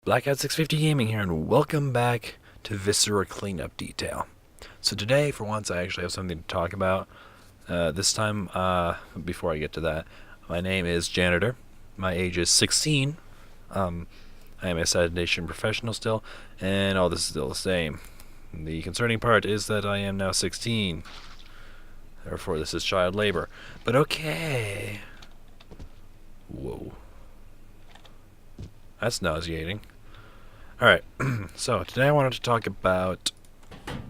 Blackout 650 Gaming here, and welcome back to Viscera Cleanup Detail. So today, for once, I actually have something to talk about. This time, before I get to that, my name is Janitor. My age is 16. I am a sanitation professional still, and all this is still the same. The concerning part is that I am now 16. Therefore, this is child labor. But okay. Whoa. That's nauseating. Alright, so today I wanted to talk about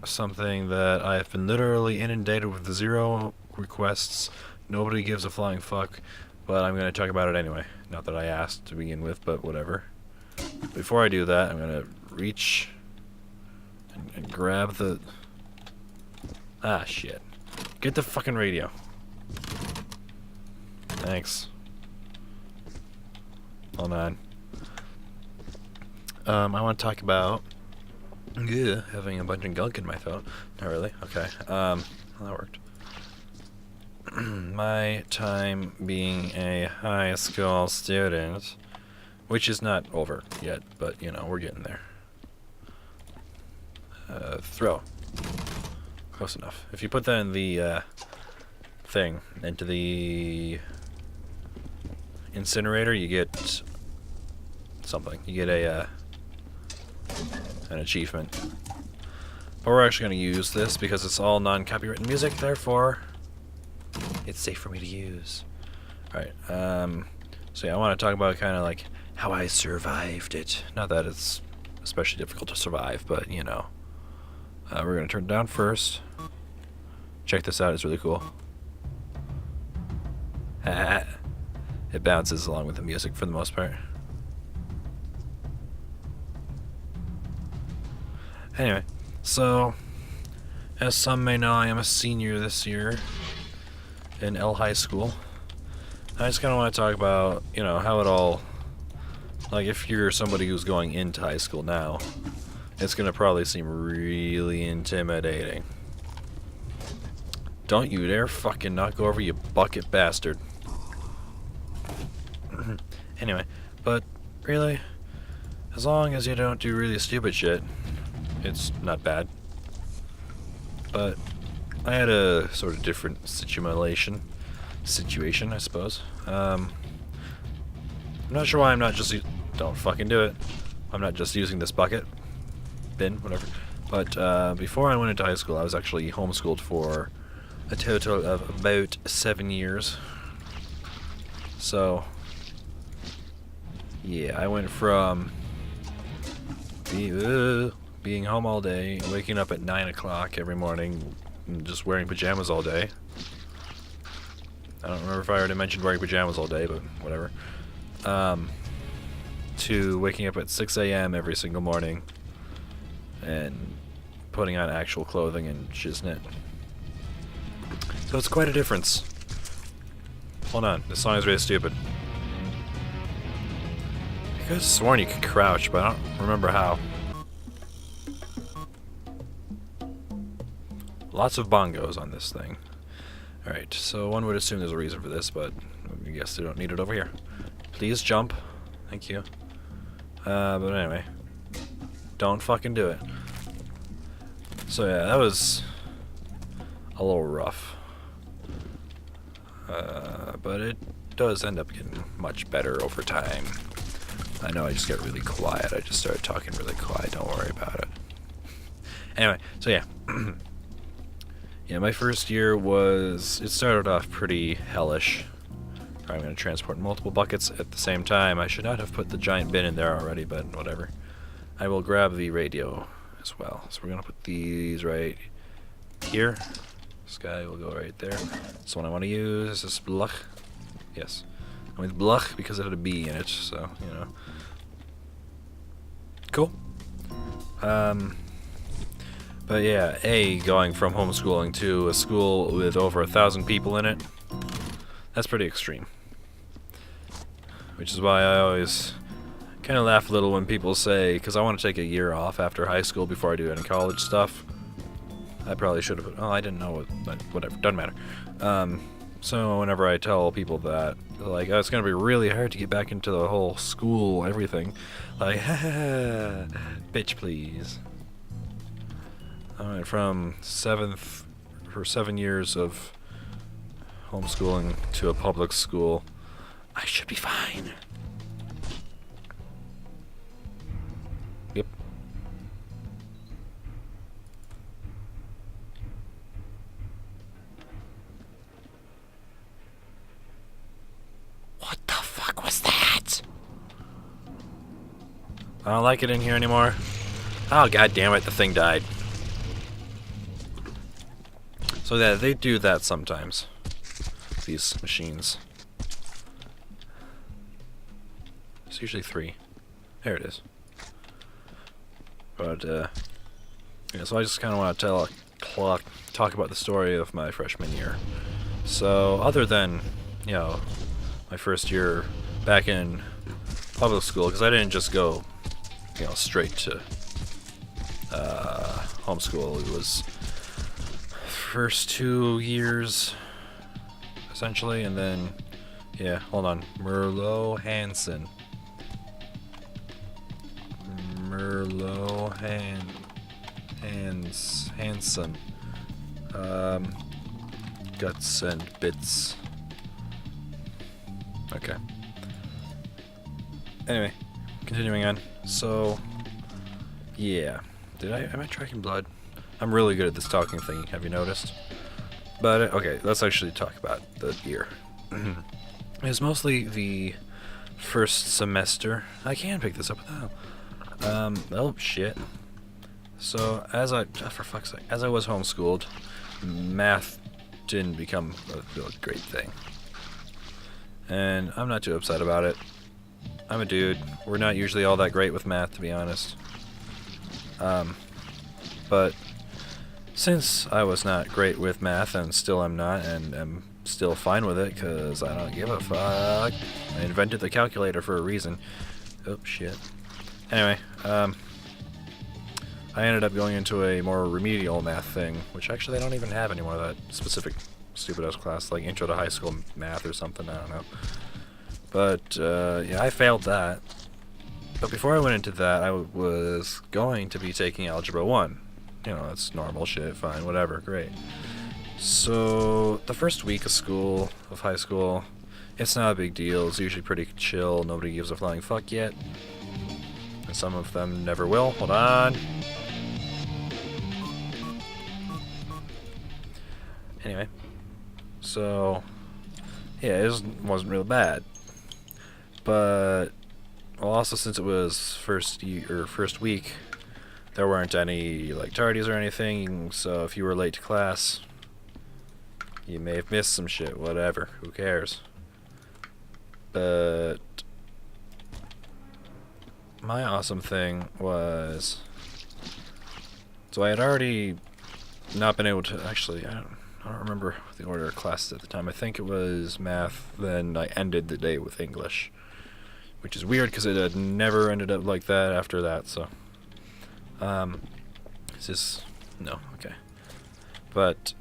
something that I have been literally inundated with 0 requests. Nobody gives a flying fuck, but I'm going to talk about it anyway. Not that I asked to begin with, but whatever. Before I do that, I'm going to reach and grab the... Ah, shit. Get the fucking radio. Thanks. Hold on. I want to talk about having a bunch of gunk in my throat. Not really. Okay. Well, that worked. My time being a high school student, which is not over yet, but you know, we're getting there. Throw. Close enough. If you put that in the thing, into the incinerator, you get something. You get an achievement. But we're actually going to use this because it's all non-copywritten music, therefore it's safe for me to use. Alright, so yeah, I want to talk about kind of like how I survived it. Not that it's especially difficult to survive, but you know. We're going to turn it down first. Check this out, it's really cool. It bounces along with the music for the most part. Anyway, so, as some may know, I am a senior this year in High School. I just kind of want to talk about, you know, how it all, like, if you're somebody who's going into high school now, it's going to probably seem really intimidating. Don't you dare fucking knock over, you bucket bastard. Anyway, but really, as long as you don't do really stupid shit, it's not bad. But I had a sort of different situation, I suppose. I'm not sure why I'm not just don't fucking do it. I'm not just using this bucket, bin, whatever. But before I went into high school, I was actually homeschooled for a total of about 7 years. So yeah, I went from being home all day, waking up at 9 o'clock every morning, and just wearing pajamas all day. I don't remember if I already mentioned wearing pajamas all day, but whatever. To waking up at 6 a.m. every single morning and putting on actual clothing and shiznit. So it's quite a difference. Hold on, this song is really stupid. I could have sworn you could crouch, but I don't remember how. Lots of bongos on this thing. Alright, so one would assume there's a reason for this, but I guess they don't need it over here. Please jump. Thank you. But anyway. Don't fucking do it. So yeah, that was a little rough. But it does end up getting much better over time. I know I just get really quiet. I just started talking really quiet. Don't worry about it. Anyway, so yeah. Yeah, my first year it started off pretty hellish. I'm going to transport multiple buckets at the same time. I should not have put the giant bin in there already, but whatever. I will grab the radio as well. So we're going to put these right here. This guy will go right there. This one I want to use is Blech. Yes. I mean Blech because it had a B in it, so, you know. Cool. But yeah, going from homeschooling to a school with over 1,000 people in it, that's pretty extreme. Which is why I always kind of laugh a little when people say, because I want to take a year off after high school before I do any college stuff. I probably should have, I didn't know, but whatever, doesn't matter. So whenever I tell people that, they're like, oh, it's gonna be really hard to get back into the whole school, everything. Like, haha, bitch, please. I went from 7 years of homeschooling to a public school. I should be fine. Yep. What the fuck was that? I don't like it in here anymore. Oh, god damn it, the thing died. So yeah, they do that sometimes. These machines. It's usually 3. There it is. But, yeah, so I just kind of want to talk about the story of my freshman year. So, other than, you know, my first year back in public school, because I didn't just go, you know, straight to homeschool. It was first 2 years, essentially, and then, yeah, hold on, Hansen. Hansen. Guts and bits. Okay. Anyway, continuing on. So, yeah. Am I tracking blood? I'm really good at this talking thing, have you noticed? But, okay, let's actually talk about the year. It's mostly the first semester. I can pick this up now. Oh, shit. So, for fuck's sake, as I was homeschooled, math didn't become a great thing. And I'm not too upset about it. I'm a dude. We're not usually all that great with math, to be honest. But since I was not great with math, and still I'm not, and am still fine with it, because I don't give a fuck. I invented the calculator for a reason. Oh, shit. Anyway, I ended up going into a more remedial math thing, which actually I don't even have anymore, that specific stupid-ass class, like Intro to High School Math or something, I don't know. But, yeah, I failed that. But before I went into that, I was going to be taking Algebra 1. You know, that's normal shit, fine, whatever, great. So, the first week of high school, it's not a big deal, it's usually pretty chill, nobody gives a flying fuck yet. And some of them never will. Hold on. Anyway, so yeah, it wasn't real bad. But well, also since it was first week, there weren't any like tardies or anything. So if you were late to class, you may have missed some shit. Whatever. Who cares? But my awesome thing was, so I had already not been able to, actually, I don't remember the order of classes at the time. I think it was math, then I ended the day with English, which is weird because it had never ended up like that after that, so, okay. But,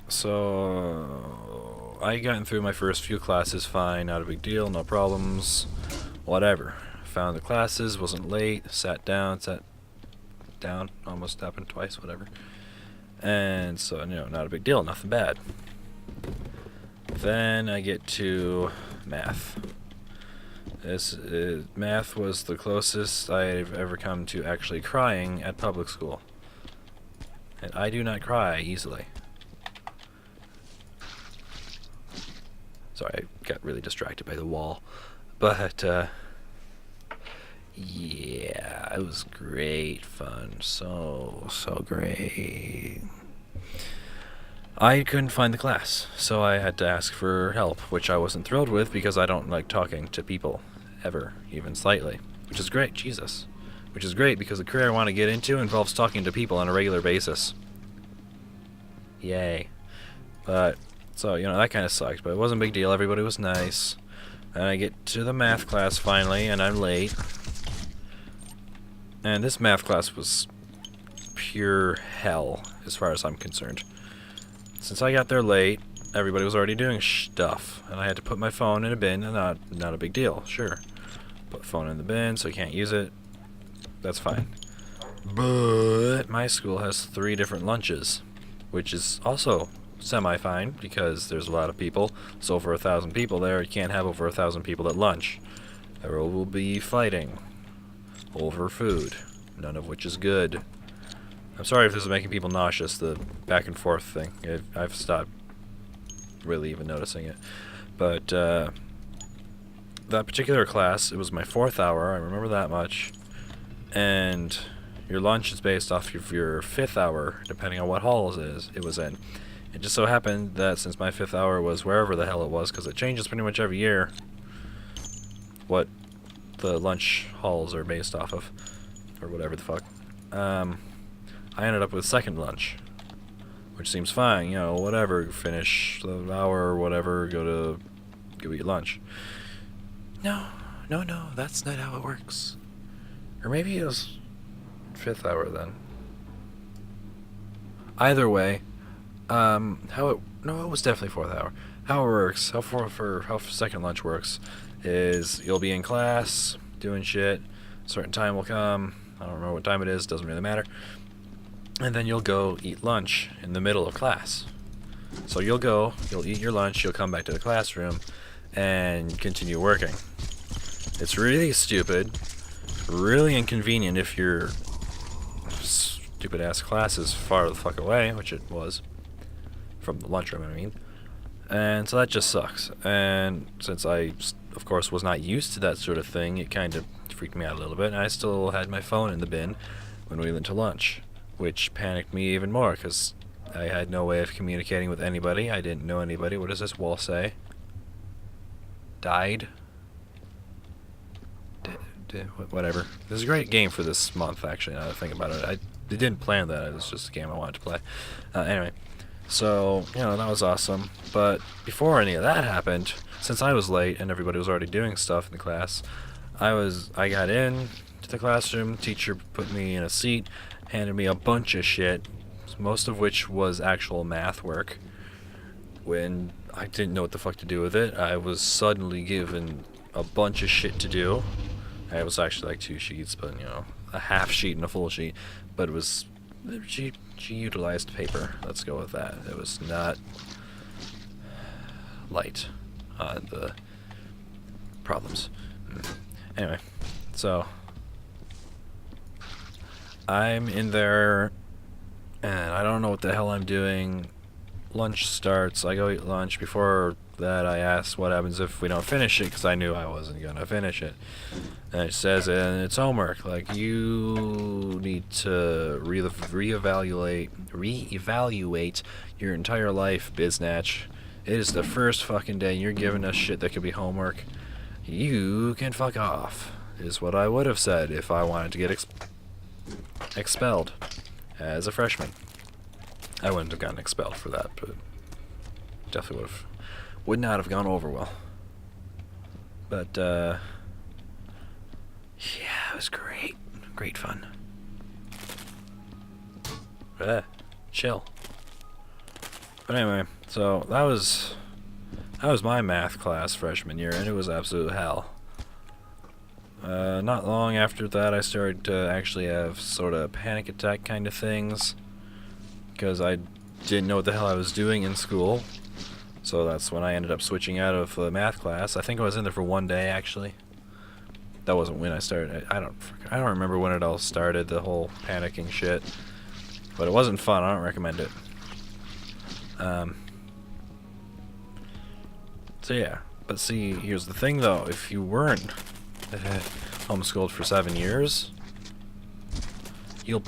so, I gotten through my first few classes fine, not a big deal, no problems, whatever. Found the classes, wasn't late, sat down, almost happened twice, whatever. And so, you know, not a big deal, nothing bad. Then I get to math. Math was the closest I've ever come to actually crying at public school. And I do not cry easily. Sorry, I got really distracted by the wall. But, yeah, it was great fun. So great. I couldn't find the class, so I had to ask for help, which I wasn't thrilled with because I don't like talking to people, ever, even slightly. Which is great, Jesus. Which is great because the career I want to get into involves talking to people on a regular basis. Yay. But, so, you know, that kind of sucked, but it wasn't a big deal, everybody was nice. And I get to the math class finally, and I'm late. And this math class was pure hell, as far as I'm concerned. Since I got there late, everybody was already doing stuff, and I had to put my phone in a bin, and not a big deal, sure. Put phone in the bin so you can't use it. That's fine. But my school has 3 different lunches, which is also semi-fine because there's a lot of people. It's over 1,000 people there. You can't have over 1,000 people at lunch. There will be fighting over food, none of which is good. I'm sorry if this is making people nauseous, the back and forth thing. I've stopped really even noticing it. But that particular class, it was my 4th hour, I remember that much. And your lunch is based off of your 5th hour, depending on what hall it was in. It just so happened that since my 5th hour was wherever the hell it was, because it changes pretty much every year what the lunch halls are based off of, or whatever the fuck, I ended up with 2nd lunch, which seems fine, you know, whatever, finish the hour or whatever, go eat lunch. No, that's not how it works. Or maybe it was 5th hour then. Either way, it was definitely 4th hour. How it works, how 2nd lunch works, is you'll be in class, doing shit, a certain time will come, I don't remember what time it is, doesn't really matter, and then you'll go eat lunch in the middle of class. So you'll eat your lunch, you'll come back to the classroom, and continue working. It's really stupid, really inconvenient if your stupid ass class is far the fuck away, which it was, from the lunchroom, I mean. And so that just sucks. And since I, of course, was not used to that sort of thing, it kind of freaked me out a little bit. And I still had my phone in the bin when we went to lunch, which panicked me even more because I had no way of communicating with anybody. I didn't know anybody. What does this wall say? Died? Whatever. This is a great game for this month, actually, now that I think about it. I didn't plan that. It was just a game I wanted to play. Anyway. So, you know, that was awesome. But before any of that happened, since I was late and everybody was already doing stuff in the class, I got in to the classroom, teacher put me in a seat, handed me a bunch of shit, most of which was actual math work. When I didn't know what the fuck to do with it, I was suddenly given a bunch of shit to do. It was actually like 2 sheets, but, you know, a half sheet and a full sheet. But it was... She utilized paper. Let's go with that. It was not light on the problems. Anyway, so I'm in there and I don't know what the hell I'm doing. Lunch starts. I go eat lunch. Before that, I asked what happens if we don't finish it, because I knew I wasn't gonna finish it. And it says it's homework. Like, you need to reevaluate your entire life, biznatch. It is the first fucking day and you're giving us shit that could be homework. You can fuck off, is what I would have said if I wanted to get expelled as a freshman. I wouldn't have gotten expelled for that, but definitely would not have gone over well. But yeah, it was great fun. Chill. But anyway, so that was my math class freshman year, and it was absolute hell. Not long after that, I started to actually have sort of panic attack kind of things, because I didn't know what the hell I was doing in school. So that's when I ended up switching out of the math class. I think I was in there for 1 day, actually. That wasn't when I started. I don't remember when it all started, the whole panicking shit. But it wasn't fun. I don't recommend it. So yeah. But see, here's the thing though. If you weren't homeschooled for 7 years, you'll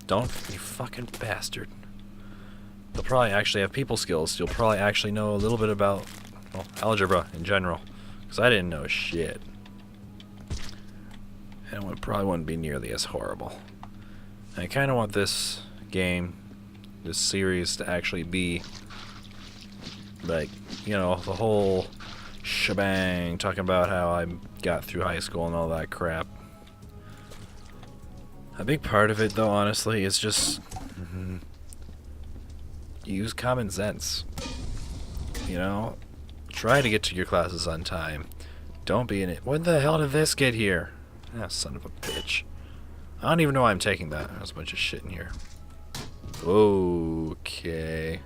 don't, you fucking bastard. You'll probably actually have people skills. You'll probably actually know a little bit about, well, algebra in general. Because I didn't know shit. And it probably wouldn't be nearly as horrible. And I kind of want this game, this series, to actually be like, you know, the whole shebang, talking about how I got through high school and all that crap. A big part of it, though, honestly, is just use common sense. you know, try to get to your classes on time. Don't be in it. When the hell did this get here? Ah, son of a bitch. I don't even know why I'm taking that. There's a bunch of shit in here. Okay.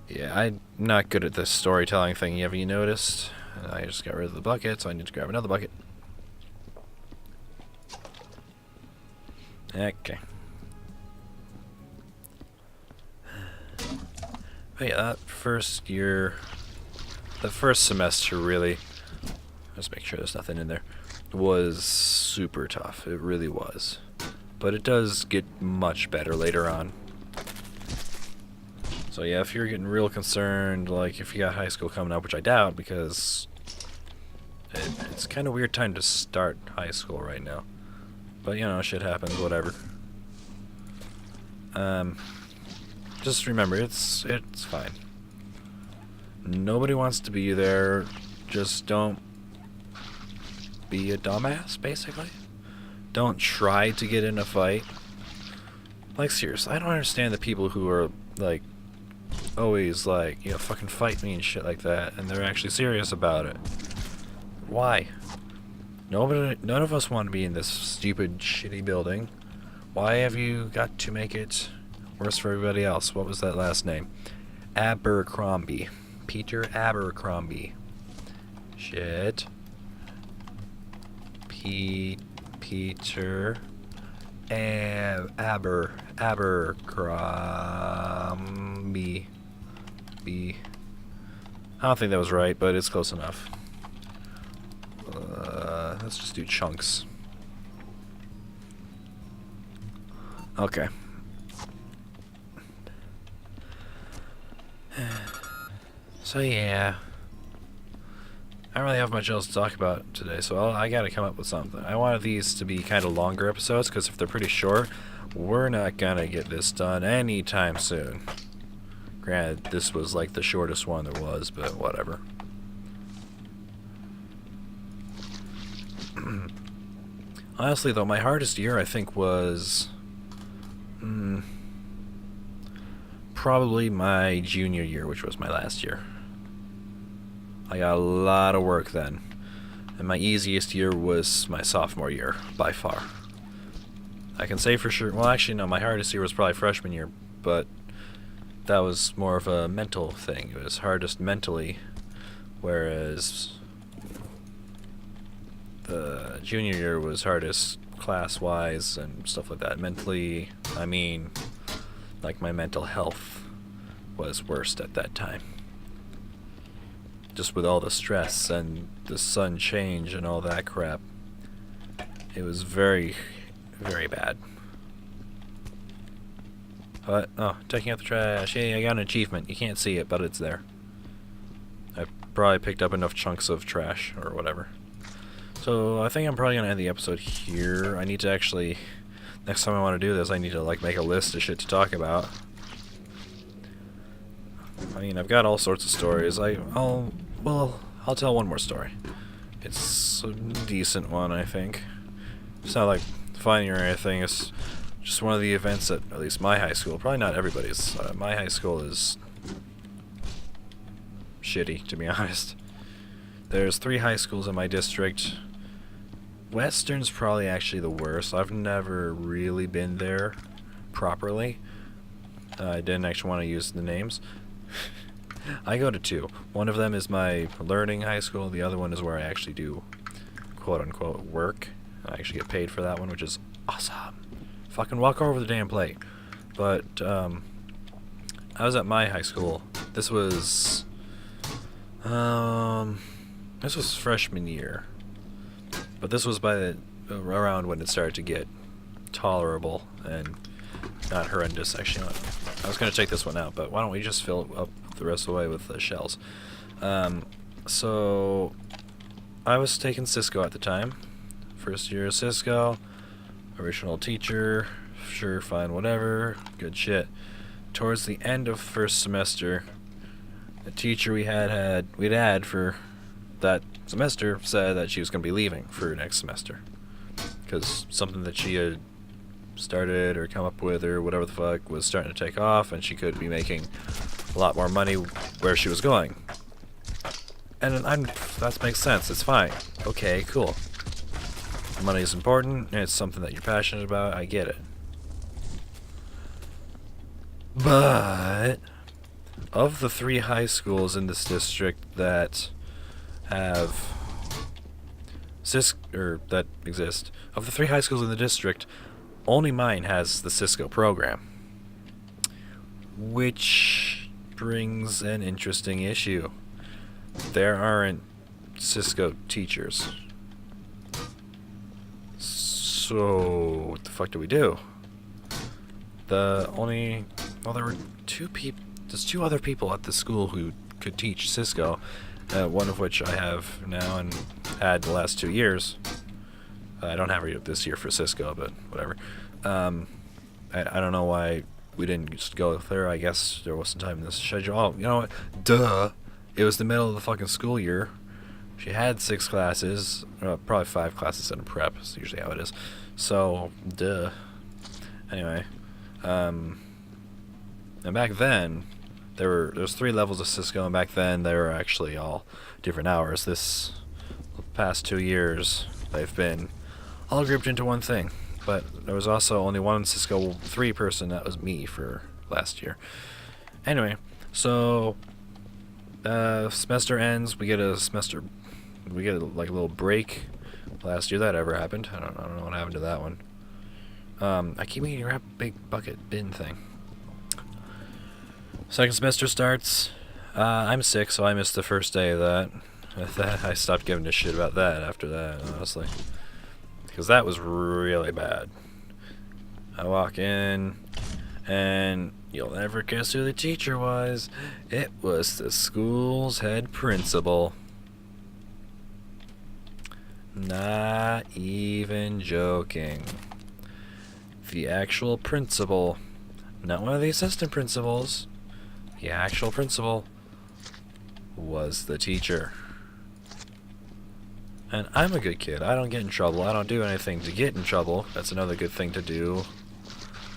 Yeah, I'm not good at this storytelling thing. Have you noticed? I just got rid of the bucket, so I need to grab another bucket. Okay. But yeah, that first year, the first semester really, just make sure there's nothing in there, was super tough. It really was. But it does get much better later on. So yeah, if you're getting real concerned, like if you got high school coming up, which I doubt, because it's kind of weird time to start high school right now. But you know, shit happens, whatever. Just remember, it's fine. Nobody wants to be there. Just don't be a dumbass, basically. Don't try to get in a fight. Like, seriously, I don't understand the people who are, like, always, like, you know, fucking fight me and shit like that, and they're actually serious about it. Why? None of us want to be in this stupid, shitty building. Why have you got to make it worse for everybody else? What was that last name? Abercrombie. Peter Abercrombie. Shit. Peter Abercrombie. I don't think that was right, but it's close enough. Let's just do chunks. Okay. So yeah, I don't really have much else to talk about today, so I gotta come up with something. I wanted these to be kind of longer episodes, because if they're pretty short, we're not gonna get this done anytime soon. Granted, this was like the shortest one there was, but whatever. Honestly though, my hardest year I think was probably my junior year, which was my last year. I got a lot of work then. And my easiest year was my sophomore year, by far. I can say for sure, well actually no, my hardest year was probably freshman year, but that was more of a mental thing. It was hardest mentally, whereas the junior year was hardest class-wise and stuff like that. Mentally, I mean, like my mental health was worst at that time. Just with all the stress and the sun change and all that crap. It was very, very bad. But, oh, taking out the trash. Hey, I got an achievement. You can't see it, but it's there. I probably picked up enough chunks of trash or whatever. So I think I'm probably gonna end the episode here. I need to actually, next time I want to do this, I need to like make a list of shit to talk about. I mean, I've got all sorts of stories. I'll tell one more story. It's a decent one, I think. It's not like funny or anything. It's just one of the events at least my high school. Probably not everybody's. My high school is shitty, to be honest. There's 3 high schools in my district. Western's probably actually the worst. I've never really been there properly. I didn't actually want to use the names. I go to 2. One of them is my learning high school. The other one is where I actually do quote-unquote work. I actually get paid for that one, which is awesome. Fucking walk over the damn plate. But, I was at my high school. This was freshman year. But this was around when it started to get tolerable and not horrendous. Actually, I was going to take this one out, but why don't we just fill it up the rest of the way with the shells? So I was taking Cisco at the time. First year of Cisco, original teacher, sure, fine, whatever, good shit. Towards the end of first semester, the teacher we'd had for that semester said that she was going to be leaving for next semester because something that she had started or come up with or whatever the fuck was starting to take off, and she could be making a lot more money where she was going. And that makes sense. It's fine. Okay, cool. Money is important, and it's something that you're passionate about. I get it. But of the 3 high schools in this district that have that exist, of the 3 high schools in the district, only mine has the Cisco program, which brings an interesting issue. There aren't Cisco teachers. So what the fuck do we do? There were 2 people. There's 2 other people at the school who could teach Cisco, one of which I have now and had the last 2 years. I don't have her this year for Cisco, but whatever. I don't know why we didn't just go with her. I guess there wasn't time in this schedule. Oh, you know what? Duh. It was the middle of the fucking school year. She had 6 classes, probably 5 classes in prep. That's usually how it is. So, duh. Anyway, and back then, there was 3 levels of Cisco, and back then they were actually all different hours. This past 2 years, they've been all grouped into one thing. But there was also only one Cisco 3 person. That was me for last year. Anyway, so semester ends. We get a little break. Last year that ever happened. I don't know what happened to that one. I keep meaning to grab a big bucket bin thing. Second semester starts. I'm sick, so I missed the first day of that. I stopped giving a shit about that after that, honestly. Because that was really bad. I walk in, and you'll never guess who the teacher was. It was the school's head principal. Not even joking. The actual principal. Not one of the assistant principals. The actual principal was the teacher. And I'm a good kid. I don't get in trouble. I don't do anything to get in trouble. That's another good thing to do.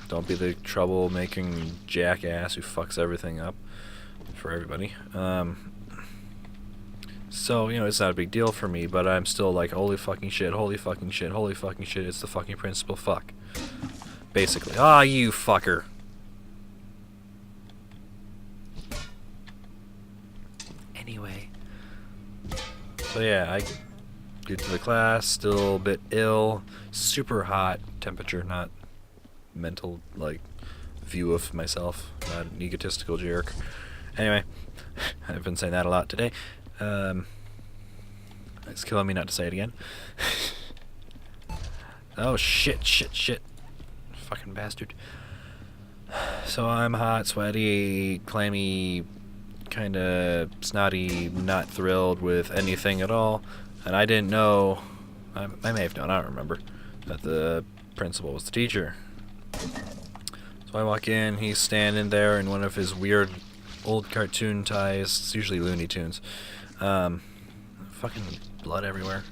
Don't be the trouble-making jackass who fucks everything up for everybody. So, it's not a big deal for me, but I'm still like, holy fucking shit, holy fucking shit, holy fucking shit, it's the fucking principal, fuck. Basically. Ah, you fucker. Anyway. So yeah, I get to the class, still a bit ill, super hot temperature, not mental, view of myself, not an egotistical jerk. Anyway, I've been saying that a lot today. It's killing me not to say it again. Oh, shit. Fucking bastard. So I'm hot, sweaty, clammy, kinda snotty, not thrilled with anything at all. And I didn't know, I may have known, I don't remember, that the principal was the teacher. So I walk in, he's standing there in one of his weird old cartoon ties. It's usually Looney Tunes. Fucking blood everywhere.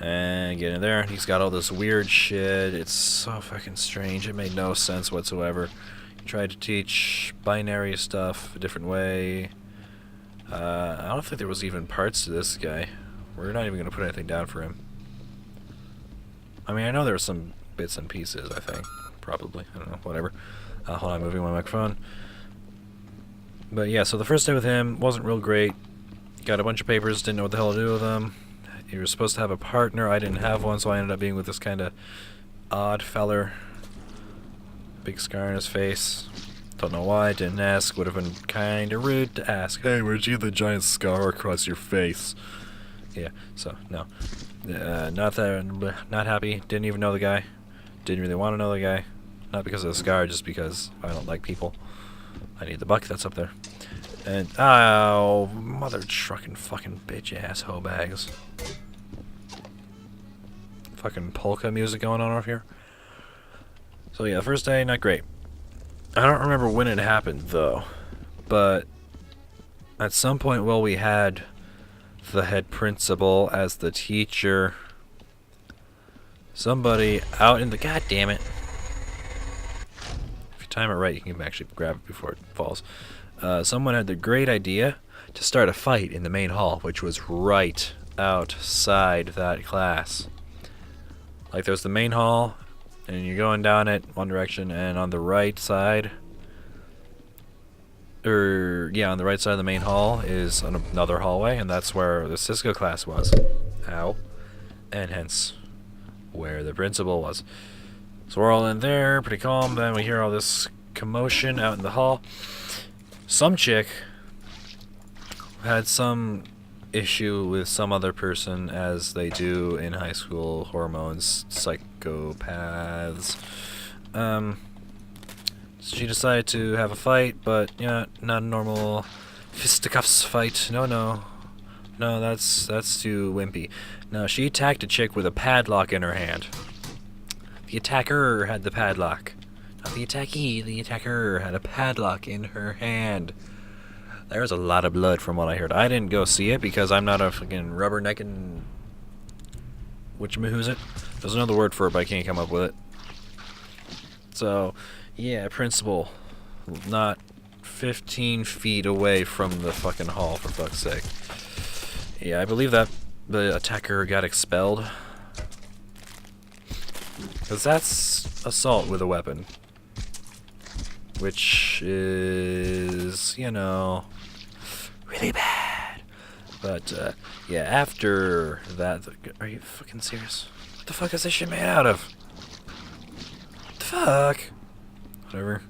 And get in there, and he's got all this weird shit. It's so fucking strange. It made no sense whatsoever. He tried to teach binary stuff a different way. I don't think there was even parts to this guy. We're not even going to put anything down for him. I mean, I know there were some bits and pieces, I think. Probably. I don't know. Whatever. Hold on, moving my microphone. But yeah, so the first day with him wasn't real great. Got a bunch of papers, didn't know what the hell to do with them. He was supposed to have a partner. I didn't have one, so I ended up being with this kind of odd feller. Big scar on his face. Don't know why, didn't ask. Would have been kind of rude to ask. Hey, where'd you get the giant scar across your face? Yeah, so, no. Not happy. Didn't even know the guy. Didn't really want to know the guy. Not because of the scar, just because I don't like people. I need the bucket that's up there. And, oh, mother trucking fucking bitch ass hoe bags. Fucking polka music going on over here. So yeah, first day, not great. I don't remember when it happened, though. But at some point while we had the head principal as the teacher, somebody out in the... God damn it. If you time it right, you can actually grab it before it falls. someone had the great idea to start a fight in the main hall, which was right outside that class. Like, there's the main hall, and you're going down it one direction, and on the right side, on the right side of the main hall is another hallway, and that's where the Cisco class was. Ow. And hence where the principal was. So we're all in there, pretty calm. Then we hear all this commotion out in the hall. Some chick had some issue with some other person, as they do in high school. Hormones, psychopaths. She decided to have a fight, but yeah, not a normal fisticuffs fight. No, that's too wimpy. No, she attacked a chick with a padlock in her hand. The attacker had the padlock. Not the attackee, the attacker had a padlock in her hand. There was a lot of blood from what I heard. I didn't go see it because I'm not a fucking rubbernecking... what's it? There's another word for it, but I can't come up with it. So, yeah, principal. Not 15 feet away from the fucking hall, for fuck's sake. Yeah, I believe that the attacker got expelled. Because that's assault with a weapon. Which is, you know, really bad. But, yeah, after that... Are you fucking serious? What the fuck is this shit made out of? What the fuck? Whatever.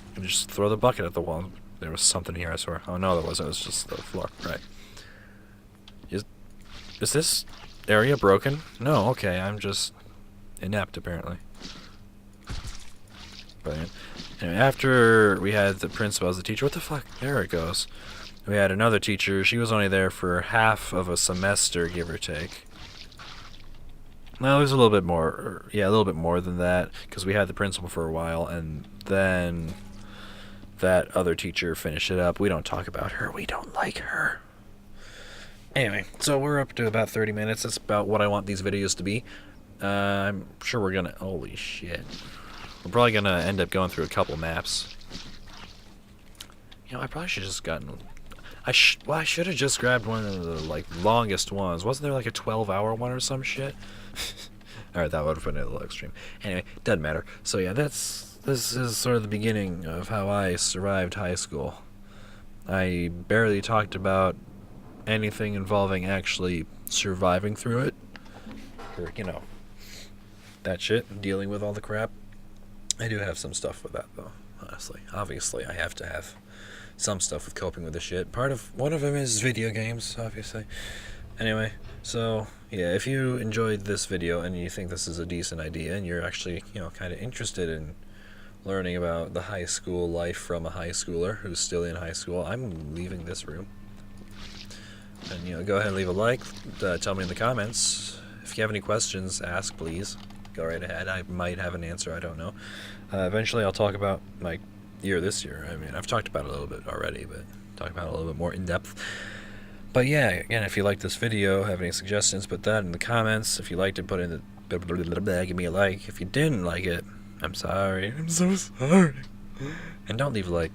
You can just throw the bucket at the wall. There was something here, I swear. Oh, no, there wasn't. It was just the floor. Right. Is this area broken? No, okay, I'm just inept, apparently. Brilliant. Anyway, after we had the principal as the teacher, what the fuck? There it goes. We had another teacher. She was only there for half of a semester, give or take. No, there's a little bit more. Yeah, a little bit more than that, because we had the principal for a while, and then that other teacher finished it up. We don't talk about her. We don't like her. Anyway, so we're up to about 30 minutes. That's about what I want these videos to be. I'm sure we're gonna... Holy shit. We're probably gonna end up going through a couple maps. You know, I probably should have just gotten... I should have just grabbed one of the, like, longest ones. Wasn't there, like, a 12-hour one or some shit? Alright, that would have been a little extreme. Anyway, doesn't matter. So, yeah, this is sort of the beginning of how I survived high school. I barely talked about anything involving actually surviving through it, or, you know, that shit, dealing with all the crap. I do have some stuff with that, though, honestly. Obviously, I have to have some stuff with coping with the shit. One of them is video games, obviously. Anyway, so, yeah, if you enjoyed this video and you think this is a decent idea and you're actually, you know, kind of interested in learning about the high school life from a high schooler who's still in high school, I'm leaving this room. And, you know, go ahead and leave a like. Tell me in the comments. If you have any questions, ask, please. Go right ahead. I might have an answer. I don't know. Eventually, I'll talk about my year this year. I mean, I've talked about it a little bit already, but talk about it a little bit more in depth. But yeah, again, if you like this video, have any suggestions, put that in the comments. If you liked it, put in the... give me a like. If you didn't like it, I'm sorry. I'm so sorry. And don't leave a like.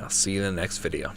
I'll see you in the next video.